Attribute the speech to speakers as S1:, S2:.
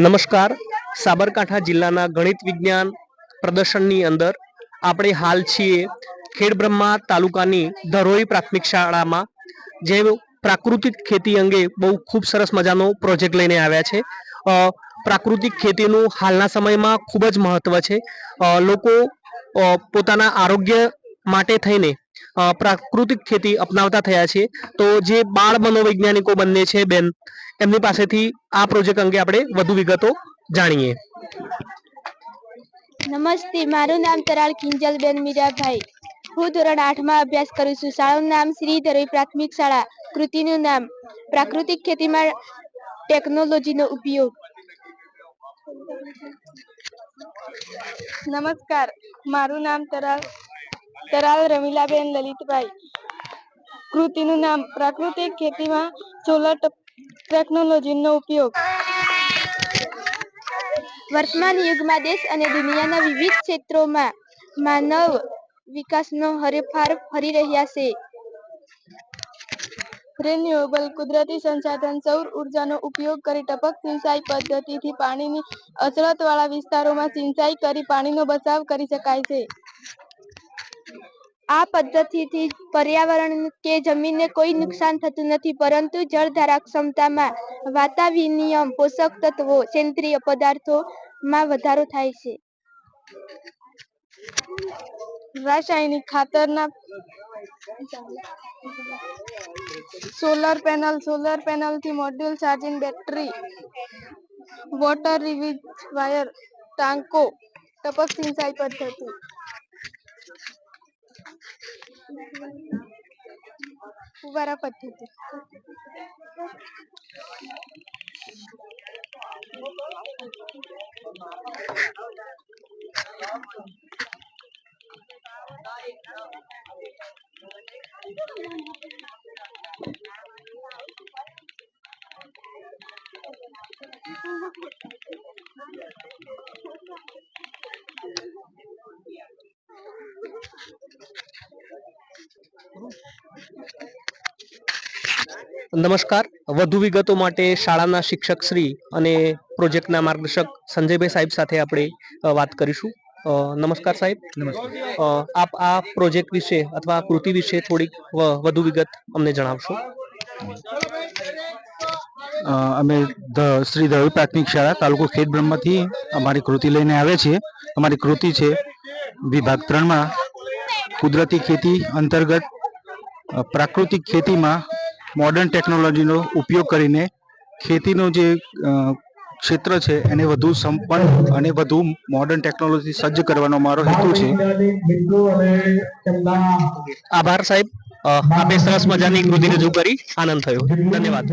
S1: નમસ્કાર. સાબરકાંઠા જિલ્લાના ગણિત વિજ્ઞાન પ્રદર્શનની અંદર આપણે હાલ છીએ ખેડબ્રહ્મા તાલુકાની ધરોઈ પ્રાથમિક શાળામાં, જે પ્રાકૃતિક ખેતી અંગે બહુ ખૂબ સરસ મજાનો પ્રોજેક્ટ લઈને આવ્યા છે. પ્રાકૃતિક ખેતીનું હાલના સમયમાં ખૂબ જ મહત્વ છે. લોકો પોતાના આરોગ્ય માટે થઈને પ્રાકૃતિક ખેતી અપનાવતા થયા છે. તો જે બાળ મનોવૈજ્ઞાનિકો બંને છે બેન, એમની પાસેથી આ પ્રોજેક્ટ અંગે આપણે વધુ વિગતો જાણીએ.
S2: નમસ્તે, મારું નામ તરાળ કિંજલબેન મીરાભાઈ. હું ધોરણ 8માં અભ્યાસ કરું છું. શાળાનું નામ શ્રી ધરોઈ પ્રાથમિક શાળા. કૃતિનું નામ પ્રાકૃતિક ખેતીમાં ટેકનોલોજીનો ઉપયોગ. નમસ્કાર, મારું નામ તરાળ રમીલાબેન લલિતભાઈ. કૃતિનું નામ પ્રાકૃતિક ખેતીમાં સોલર ટેકનોલોજીનો ઉપયોગ. વર્તમાન યુગમાં દેશ અને દુનિયાના વિવિધ ક્ષેત્રોમાં માનવ વિકાસનો હરીફાર ફરી રહ્યા છે. રિન્યુએબલ કુદરતી સંસાધન સૌર ઉર્જાનો ઉપયોગ કરી ટપક સિંચાઈ પદ્ધતિથી પાણીની અછતવાળા વિસ્તારોમાં સિંચાઈ કરી પાણીનો બચાવ કરી શકાય છે. આ પદ્ધતિથી પર્યાવરણ કે જમીનને કોઈ નુકસાન થતું નથી, પરંતુ જળધારા ક્ષમતામાં, વાતાવરણીય પોષક તત્વો, સેન્દ્રિય પદાર્થોમાં વધારો થાય છે. રાસાયણિક ખાતરના સોલર પેનલથી module charging battery, water reservoir, ટાંકો, ટપક સિંચાઈ પદ્ધતિ. ફુવારા પદ્ધતિ.
S1: નમસ્કાર. વધુ વિગતો માટે શાળાના શિક્ષક શ્રી અને પ્રોજેક્ટના માર્ગદર્શક સંજયભાઈ સાહેબ સાથે આપણે વાત કરીશું. નમસ્કાર સાહેબ. આપ આ પ્રોજેક્ટ વિશે અથવા કૃતિ વિશે થોડીક વધુ વિગત અમને જણાવશો?
S3: અમે શ્રી ધરોઈ પ્રાથમિક શાળા તાલુકો ખેડબ્રહ્માથી અમારી કૃતિ લઈને આવ્યા છીએ. અમારી કૃતિ છે વિભાગ 3માં કુદરતી ખેતી અંતર્ગત પ્રાકૃતિક ખેતીમાં મોડર્ન ટેકનોલોજીનો ઉપયોગ કરીને ખેતીનો જે ક્ષેત્ર છે એને વધુ સંપન્ન અને વધુ મોડર્ન ટેકનોલોજી સજ્જ કરવાનો અમારો હેતુ છે.
S1: આભાર સાહેબ. આપે સરસ મજાની કૃતિ રજૂ કરી, આનંદ થયો. ધન્યવાદ.